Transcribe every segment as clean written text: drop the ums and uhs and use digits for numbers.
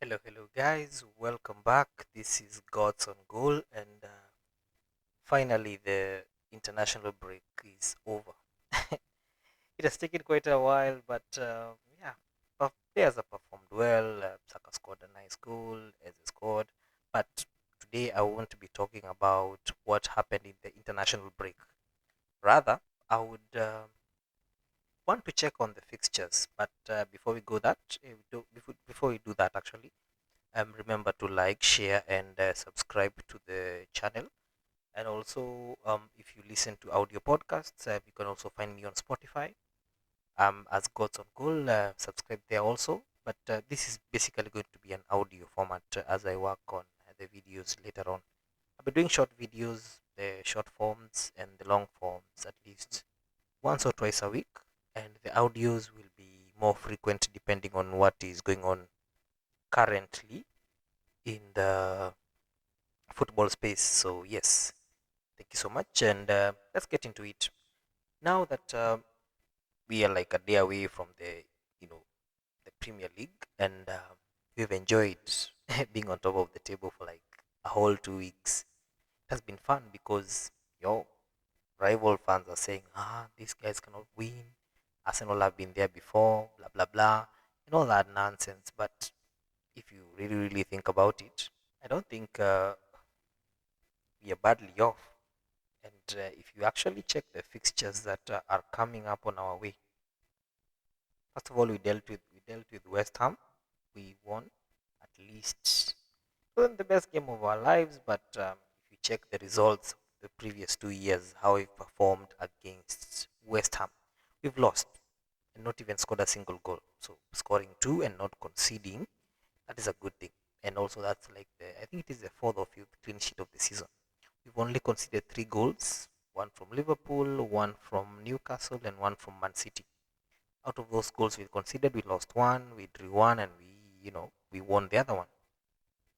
Hello, guys. Welcome back. This is Gods on Goal, and finally, the international break is over. It has taken quite a while, but yeah, players have performed well. Saka scored a nice goal, as he scored. But today, I want to be talking about what happened in the international break. Rather, I would want to check on the fixtures. But before we go that, before we do that, actually. Remember to like, share, and subscribe to the channel. And also, if you listen to audio podcasts, you can also find me on Spotify as Gods on Goal. Subscribe there also. But this is basically going to be an audio format as I work on the videos later on. I'll be doing short videos, the short forms and the long forms at least once or twice a week. And the audios will be more frequent depending on what is going on currently in the football space. So yes, thank you so much, and let's get into it. Now that we are like a day away from the Premier League, and we've enjoyed being on top of the table for like a whole 2 weeks. It has been fun because your rival fans are saying, these guys cannot win. Arsenal have been there before, blah blah blah, and all that nonsense. But if you really think about it, I don't think we are badly off. And if you actually check the fixtures that are coming up on our way, first of all, we dealt with West Ham. We won at least. It wasn't the best game of our lives, but if you check the results of the previous 2 years, how we performed against West Ham, we've lost and not even scored a single goal. So scoring two and not conceding, that is a good thing. And also that's like I think it is the fourth or fifth clean sheet of the season. We've only conceded three goals, one from Liverpool, one from Newcastle, and one from Man City. Out of those goals we conceded, we lost one, we drew one, and we won the other one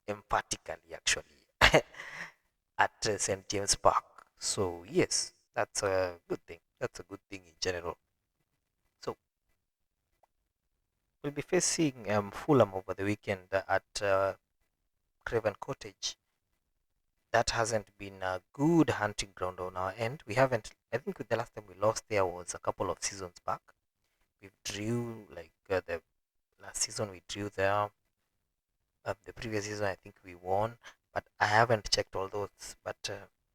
emphatically, actually, at St James Park. So yes, that's a good thing. That's a good thing in general. So we'll be facing Fulham over the weekend at Craven Cottage. That hasn't been a good hunting ground on our end. We haven't. I think the last time we lost there was a couple of seasons back. We drew like the last season we drew there. The previous season I think we won, but I haven't checked all those. But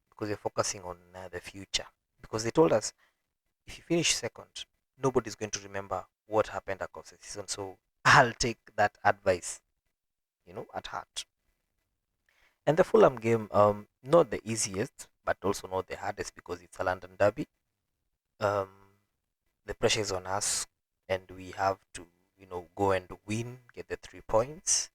because we're focusing on the future, because they told us if you finish second, nobody's going to remember what happened across the season. So I'll take that advice, at heart. And the Fulham game, not the easiest, but also not the hardest because it's a London derby. Um, the pressure is on us, and we have to, go and win, get the 3 points,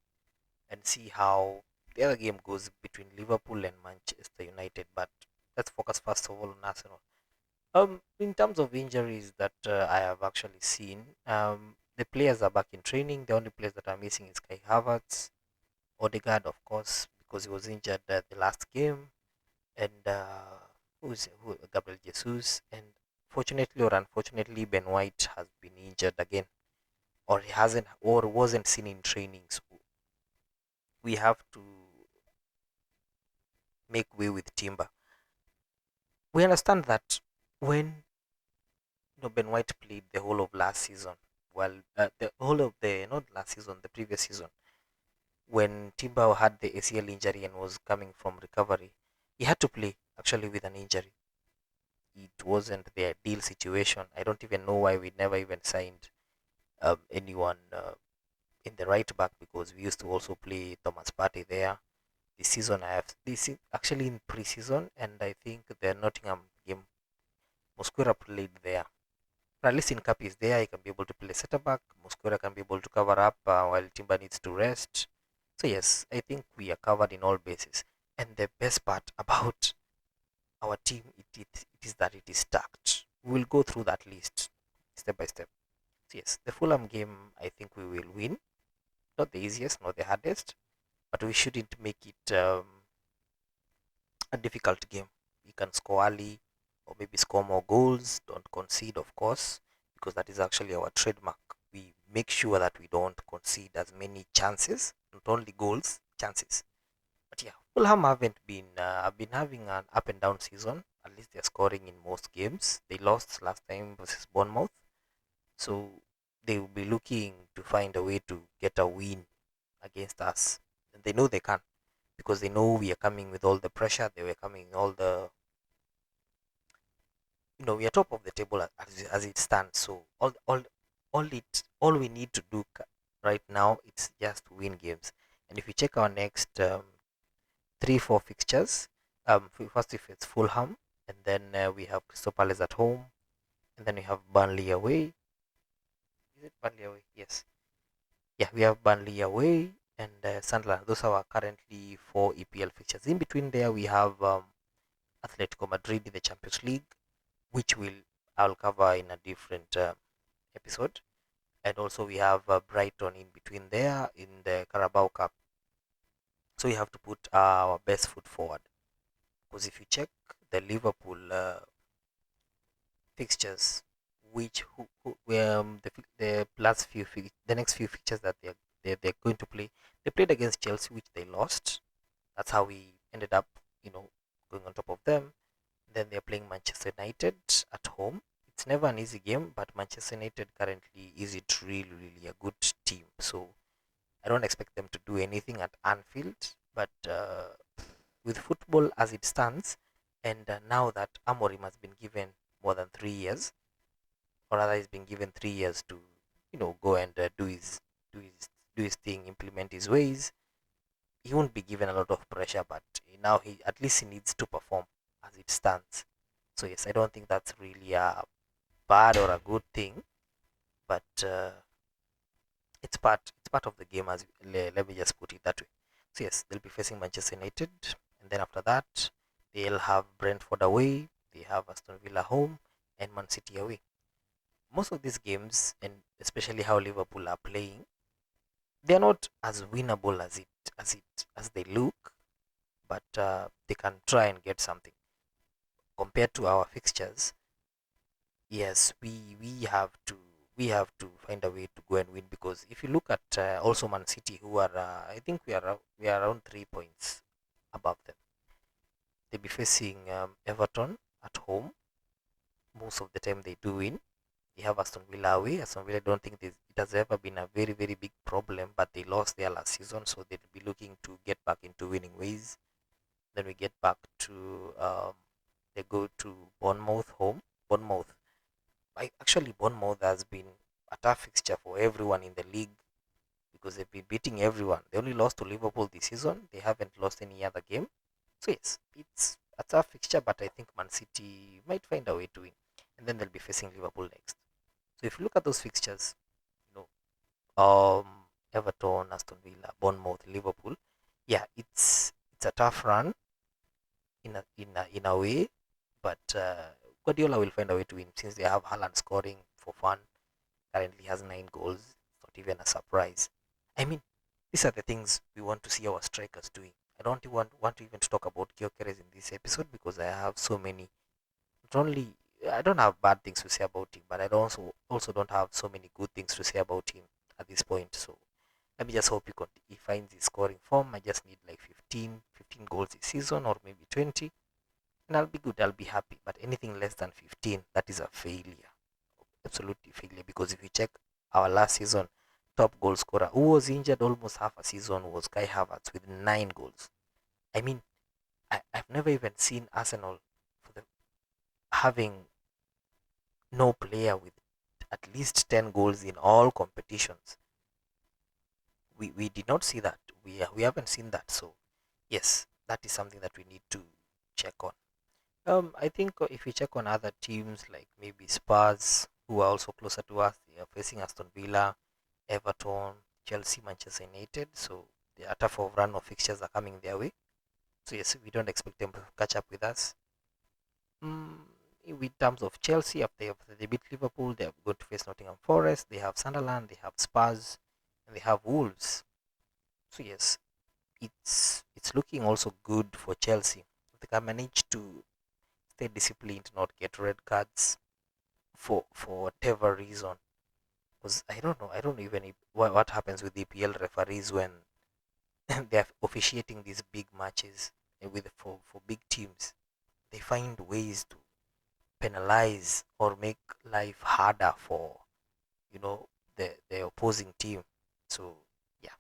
and see how the other game goes between Liverpool and Manchester United. But let's focus first of all on Arsenal. In terms of injuries that I have actually seen, the players are back in training. The only players that are missing is Kai Havertz, Odegaard, of course, because he was injured the last game, and Gabriel Jesus, and fortunately or unfortunately, Ben White has been injured again, or he hasn't, or wasn't seen in training. So we have to make way with Timber. We understand that when Ben White played the whole of last season, well, the whole of the not last season, the previous season, when Timber had the ACL injury and was coming from recovery, he had to play actually with an injury. It wasn't the ideal situation. I don't even know why we never even signed anyone in the right back because we used to also play Thomas Partey there. This season actually in pre-season, and I think the Nottingham game, Mosquera played there. But at least in Cup is there, he can be able to play center back. Mosquera can be able to cover up while Timber needs to rest. So yes, I think we are covered in all bases. And the best part about our team it is that it is stacked. We will go through that list step by step. So yes, the Fulham game I think we will win. Not the easiest, not the hardest, but we shouldn't make it a difficult game. We can score early or maybe score more goals. Don't concede, of course, because that is actually our trademark. We make sure that we don't concede as many chances, not only goals, chances. But yeah, Fulham haven't been have been having an up and down season. At least they're scoring in most games. They lost last time versus Bournemouth, so they will be looking to find a way to get a win against us. And they know they can because they know we are coming with all the pressure. They were coming all the we are top of the table as it stands. So all we need to do right now it's just win games. And if you check our next 3-4 fixtures, first if it's Fulham, and then we have Crystal Palace at home, and then we have Burnley away. Is it Burnley away? Yes. Yeah, we have Burnley away and Sunderland. Those are our currently 4 EPL fixtures. In between there, we have Atletico Madrid in the Champions League, which I'll cover in a different episode. And also we have Brighton in between there in the Carabao Cup. So we have to put our best foot forward. Because if you check the Liverpool fixtures, which the last the next few fixtures that they're going to play, they played against Chelsea, which they lost. That's how we ended up, going on top of them. Then they're playing Manchester United at home. It's never an easy game, but Manchester United currently is it really, really a good team. So I don't expect them to do anything at Anfield. But with football as it stands, and now that Amorim has been given more than 3 years, or rather, he's been given 3 years to, go and do his do his thing, implement his ways. He won't be given a lot of pressure, but now he at least he needs to perform as it stands. So yes, I don't think that's really a bad or a good thing, but it's part of the game. Let me just put it that way. So yes, they'll be facing Manchester United, and then after that they'll have Brentford away, they have Aston Villa home, and Man City away. Most of these games, and especially how Liverpool are playing, they're not as winnable as they look, but they can try and get something compared to our fixtures. Yes, we have to find a way to go and win, because if you look at also Man City, who are I think we are around 3 points above them. They'll be facing Everton at home. Most of the time they do win. They have Aston Villa away. Aston Villa, I don't think it has ever been a very, very big problem, but they lost their last season, so they'll be looking to get back into winning ways. Then we get back to they go to Bournemouth home. Bournemouth, actually Bournemouth has been a tough fixture for everyone in the league because they've been beating everyone. They only lost to Liverpool this season. They haven't lost any other game. So yes, it's a tough fixture, but I think Man City might find a way to win. And then they'll be facing Liverpool next. So if you look at those fixtures, you Everton, Aston Villa, Bournemouth, Liverpool, yeah, it's a tough run in a way, but Guardiola will find a way to win since they have Haaland scoring for fun. Currently has 9 goals. It's not even a surprise. I mean, these are the things we want to see our strikers doing. I don't want to even talk about Gyökeres in this episode because I have so many. Not only I don't have bad things to say about him, but I don't also don't have so many good things to say about him at this point. So let me just hope he finds his scoring form. I just need like 15 goals this season or maybe 20, and I'll be good. I'll be happy. But anything less than 15, that is a failure, absolutely failure. Because if you check our last season, top goal scorer who was injured almost half a season was Kai Havertz with 9 goals. I mean, I've never even seen Arsenal for the having no player with at least 10 goals in all competitions. We did not see that. We haven't seen that. So yes, that is something that we need to check on. I think if we check on other teams like maybe Spurs, who are also closer to us, they are facing Aston Villa, Everton, Chelsea, Manchester United. So the tough of run of fixtures are coming their way. So yes, we don't expect them to catch up with us. Mm, in terms of Chelsea, after they beat Liverpool, they are going to face Nottingham Forest. They have Sunderland, they have Spurs, and they have Wolves. So yes, it's looking also good for Chelsea. If they can manage to stay disciplined, not get red cards for whatever reason. Because I don't know even what happens with the EPL referees when they're officiating these big matches with for big teams. They find ways to penalize or make life harder for the opposing team. So yeah,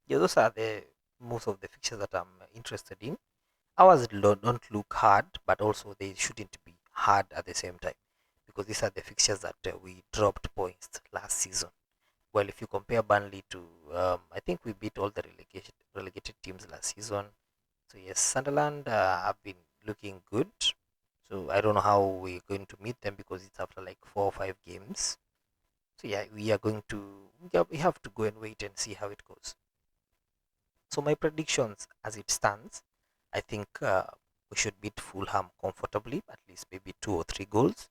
yeah, those are the most of the fixtures that I'm interested in. Ours don't look hard, but also they shouldn't be hard at the same time because these are the fixtures that we dropped points last season. Well, if you compare Burnley to, I think we beat all the relegated teams last season. So yes, Sunderland have been looking good. So I don't know how we're going to meet them because it's after like 4 or 5 games. So yeah, we are going to, yeah, we have to go and wait and see how it goes. So my predictions as it stands, I think we should beat Fulham comfortably, at least maybe 2 or 3 goals.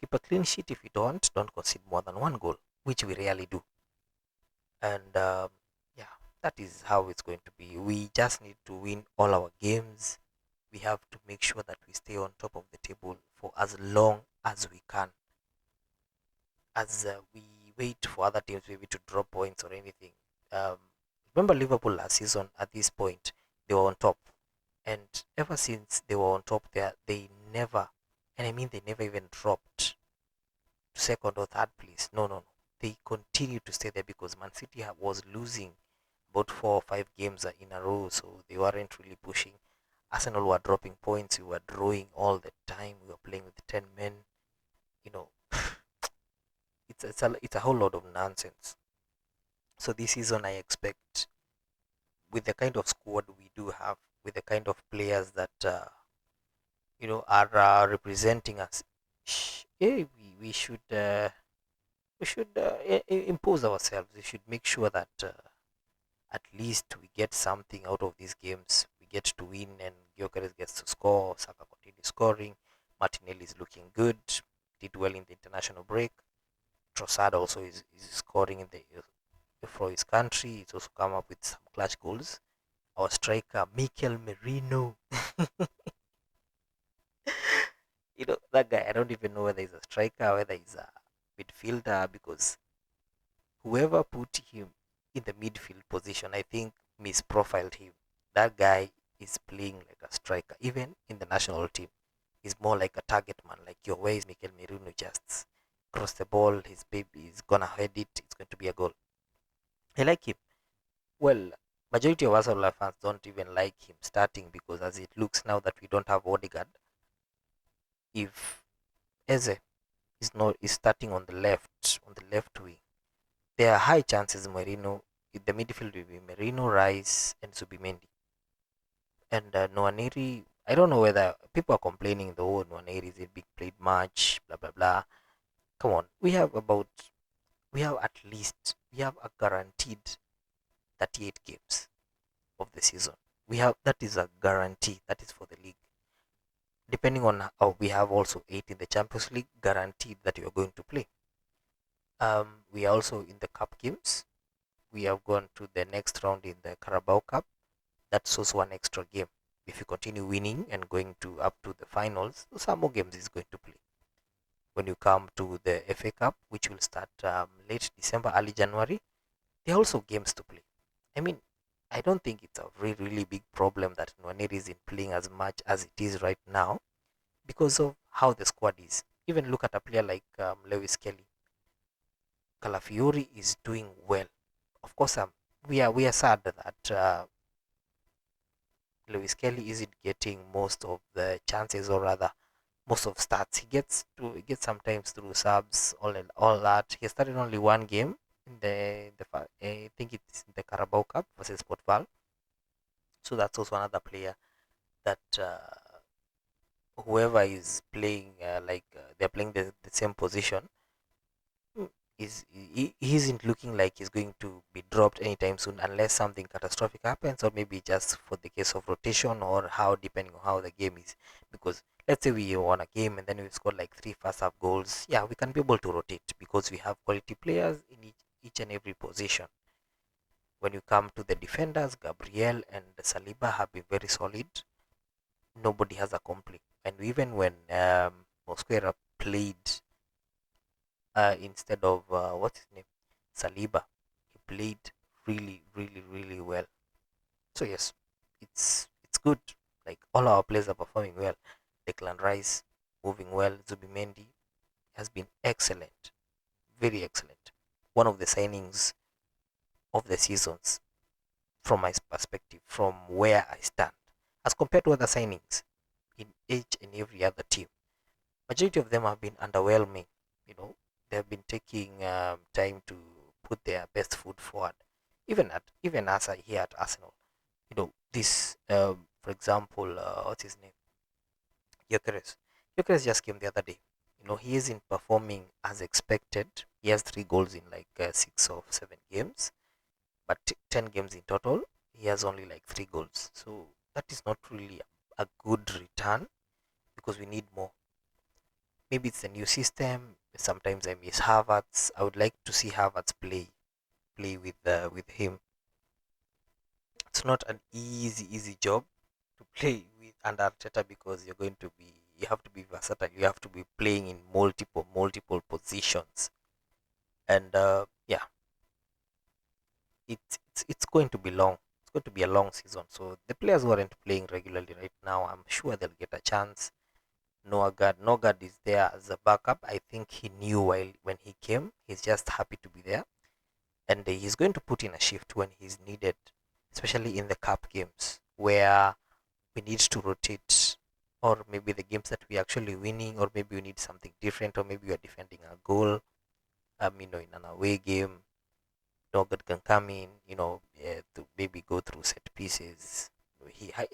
Keep a clean sheet. If we don't concede more than 1 goal, which we rarely do. And yeah, that is how it's going to be. We just need to win all our games. We have to make sure that we stay on top of the table for as long as we can, as we wait for other teams maybe to drop points or anything. Um, Remember Liverpool last season at this point, they were on top. And ever since they were on top there, they never, and I mean they never even dropped to second or third place. No, no, no. They continued to stay there because Man City was losing about 4 or 5 games in a row, so they weren't really pushing. Arsenal were dropping points. We were drawing all the time. We were playing with 10 men. You know, it's a whole lot of nonsense. So this season, I expect, with the kind of squad we do have, with the kind of players that are representing us, we should impose ourselves. We should make sure that at least we get something out of these games. We get to win, and Gyökeres gets to score. Saka continues scoring. Martinelli is looking good. Did well in the international break. Trossard also is scoring for his country. He's also come up with some clutch goals. Our striker Mikel Merino, that guy. I don't even know whether he's a striker, whether he's a midfielder, because whoever put him in the midfield position, I think misprofiled him. That guy is playing like a striker. Even in the national team, he's more like a target man. Like your way is Mikel Merino, just cross the ball. His baby is gonna head it. It's going to be a goal. I like him. Well, majority of Arsenal fans don't even like him starting because as it looks now that we don't have Odegaard, if Eze is starting on the left wing, there are high chances Merino in the midfield will be Merino, Rice, and Zubimendi. And Nwaneri, I don't know whether people are complaining the whole Nwaneri is a big played match, blah blah blah. Come on, we have a guaranteed 38 games of the season. That is a guarantee. That is for the league. Depending on how we have also 8 in the Champions League, guaranteed that you are going to play. We are also in the cup games. We have gone to the next round in the Carabao Cup. That's also one extra game. If you continue winning and going to up to the finals, some more games is going to play. When you come to the FA Cup, which will start late December, early January, there are also games to play. I mean, I don't think it's a really, really big problem that Nwaneri isn't playing as much as it is right now because of how the squad is. Even look at a player like Lewis Kelly. Calafiori is doing well. Of course, we are sad that Lewis Kelly isn't getting most of the chances, or rather, most of starts. He gets sometimes through subs, all that. He started only one game in I think it's in the Carabao Cup versus Port Val. So that's also another player that whoever is playing, they're playing the same position, mm, he isn't looking like he's going to be dropped anytime soon unless something catastrophic happens, or maybe just for the case of rotation, or how depending on how the game is. Because let's say we won a game and then we scored like 3 first half goals, yeah, we can be able to rotate because we have quality players in each and every position. When you come to the defenders, Gabriel and Saliba have been very solid. Nobody has a complaint. And even when Mosquera played instead of what's his name, Saliba, he played really, really, really well. So yes, it's good. Like all our players are performing well. Declan Rice moving well. Zubimendi has been excellent, very excellent. One of the signings of the seasons from my perspective, from where I stand, as compared to other signings in each and every other team. Majority of them have been underwhelming. You know, they have been taking time to put their best foot forward. Even as I here at Arsenal, this for example, what's his name, Gyökeres. Gyökeres just came the other day. He isn't performing as expected. He has 3 goals in like 6 or 7 games, but 10 games in total, he has only like 3 goals. So that is not really a good return because we need more. Maybe it's a new system. Sometimes I miss Havertz. I would like to see Havertz play with him. It's not an easy job to play with under Arteta because you have to be versatile. You have to be playing in multiple positions, and yeah, it's going to be long. It's going to be a long season. So the players who aren't playing regularly right now, I'm sure they'll get a chance. Nogard is there as a backup. I think he knew while when he came. He's just happy to be there, and he's going to put in a shift when he's needed, especially in the cup games where we need to rotate, or maybe the games that we're actually winning, or maybe we need something different, or maybe we're defending a goal. In an away game, Nogard can come in, to maybe go through set pieces.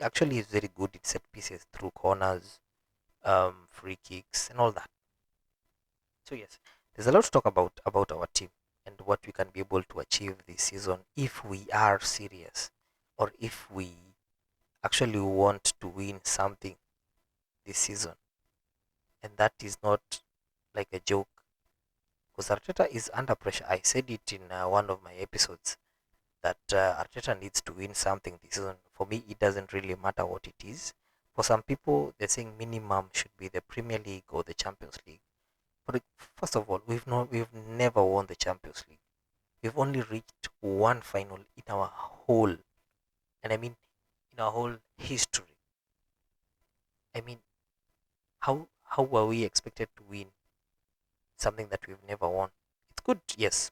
Actually is very good at set pieces through corners, free kicks, and all that. So yes, there's a lot to talk about our team and what we can be able to achieve this season if we are serious, or if we actually want to win something this season, and that is not like a joke. Because Arteta is under pressure. I said it in one of my episodes that Arteta needs to win something this season. For me, it doesn't really matter what it is. For some people, they're saying minimum should be the Premier League or the Champions League. But first of all, we've never won the Champions League. We've only reached one final in our whole, and I mean in our whole history. I mean, how were we expected to win something that we've never won? It's good, yes,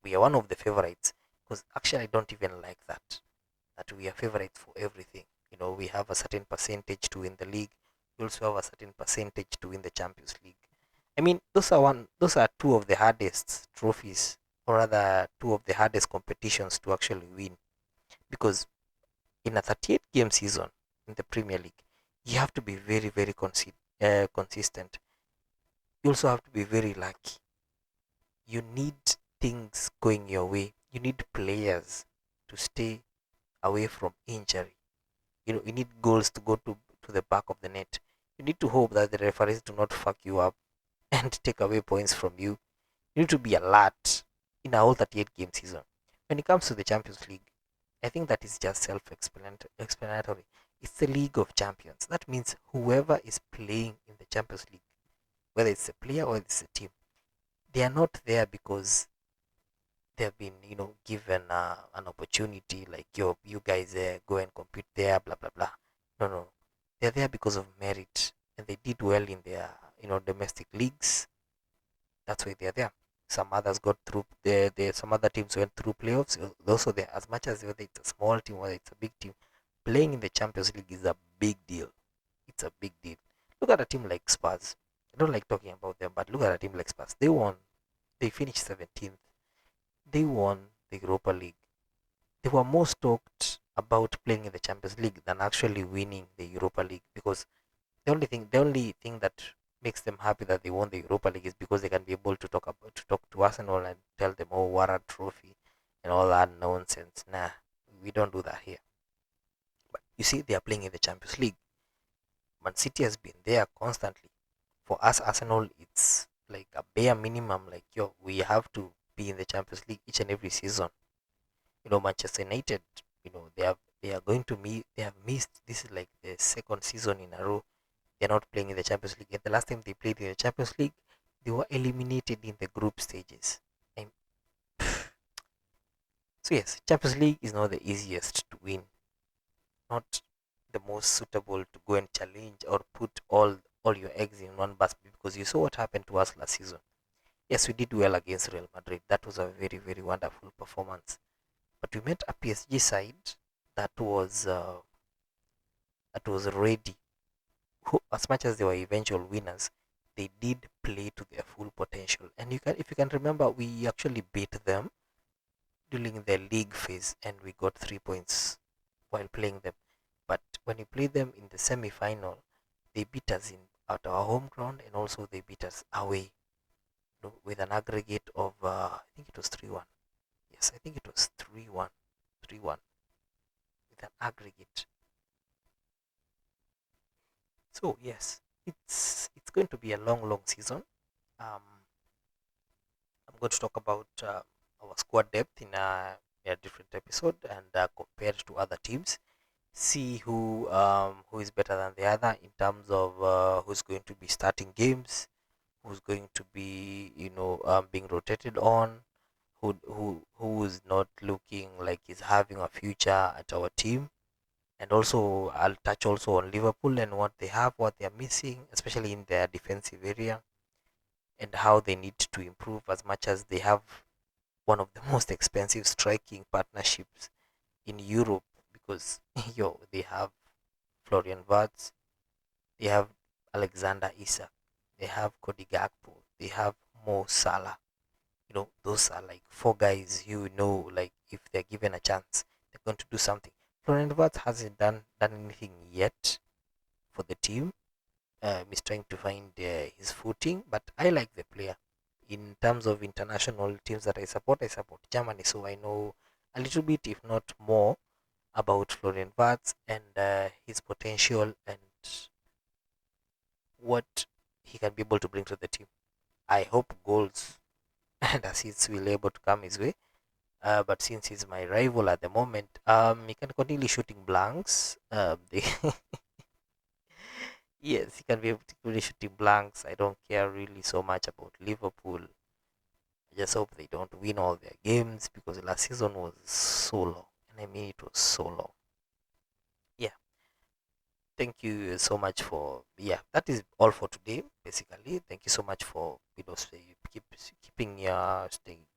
we are one of the favorites, because actually I don't even like that we are favorites for everything. We have a certain percentage to win the league. We also have a certain percentage to win the Champions League. I mean, those are two of the hardest trophies, or rather two of the hardest competitions to actually win, because in a 38 game season in the Premier League, you have to be very consistent. You also have to be very lucky. You need things going your way. You need players to stay away from injury. You need goals to go to the back of the net. You need to hope that the referees do not fuck you up and take away points from you. You need to be alert in a whole 38 game season. When it comes to the Champions League, I think that is just self-explanatory. It's the League of Champions. That means whoever is playing in the Champions League, whether it's a player or it's a team, they are not there because they have been, given an opportunity like you guys go and compete there, blah blah blah. No, they're there because of merit, and they did well in their, domestic leagues. That's why they're there. Some others got through. Some other teams went through playoffs. Also, there, as much as whether it's a small team or it's a big team, playing in the Champions League is a big deal. It's a big deal. Look at a team like Spurs. I don't like talking about them, but look at a team like Spurs. They won. They finished 17th. They won the Europa League. They were more stoked about playing in the Champions League than actually winning the Europa League, because the only thing that makes them happy that they won the Europa League is because they can be able to talk to Arsenal and tell them, oh, what a trophy and all that nonsense. Nah, we don't do that here. But you see, they are playing in the Champions League. Man City has been there constantly. For us, Arsenal, it's like a bare minimum. Like, we have to be in the Champions League each and every season. Manchester United, they are going to meet. They have missed. This is like the second season in a row they're not playing in the Champions League. And the last time they played in the Champions League, they were eliminated in the group stages. And so yes, Champions League is not the easiest to win. not the most suitable to go and challenge or put all your eggs in one basket, because you saw what happened to us last season. Yes, we did well against Real Madrid. That was a very, very wonderful performance. But we met a PSG side that was uh, that was ready. Who, as much as they were eventual winners, they did play to their full potential. And if you can remember, we actually beat them during the league phase, and we got 3 points while playing them. But when we played them in the semi-final, they beat us in at our home ground, and also they beat us away, with an aggregate of I think it was 3-1. Yes, I think it was 3-1, 3-1 with an aggregate. So yes, it's going to be a long, long season. Um, I'm going to talk about our squad depth in a different episode, and compare it to other teams. See who is better than the other in terms of who's going to be starting games, who's going to be being rotated on, who is not looking like he's having a future at our team. And also I'll touch also on Liverpool and what they have, what they are missing, especially in their defensive area, and how they need to improve, as much as they have one of the most expensive striking partnerships in Europe, because they have Florian Wirtz, they have Alexander Isak, they have Cody Gakpo, they have Mo Salah. Those are like four guys like if they're given a chance, they're going to do something. Florian Wirtz hasn't done anything yet for the team. He's trying to find his footing, but I like the player. In terms of international teams that I support Germany, so I know a little bit, if not more, about Florian Wirtz and his potential and what he can be able to bring to the team. I hope goals and assists will able to come his way. But since he's my rival at the moment, he can continue shooting blanks. Yes, he can be able to continue shooting blanks. I don't care really so much about Liverpool. I just hope they don't win all their games, because last season was so long, and I mean it was so long. Yeah, thank you so much for, yeah, that is all for today. Basically, thank you so much for keeping your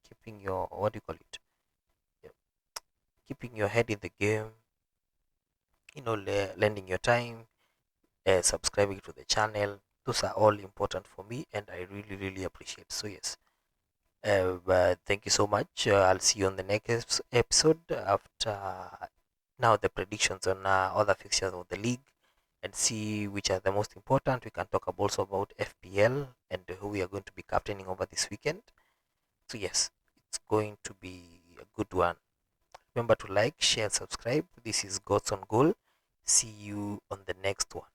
keeping your, what do you call it? Yeah, keeping your head in the game. Lending your time, subscribing to the channel. Those are all important for me, and I really, really appreciate. So yes, but thank you so much. I'll see you on the next episode after now the predictions on other fixtures of the league, and see which are the most important. We can talk also about FPL and who we are going to be captaining over this weekend. So yes, it's going to be a good one. Remember to like, share, subscribe. This is Gods on Goal. See you on the next one.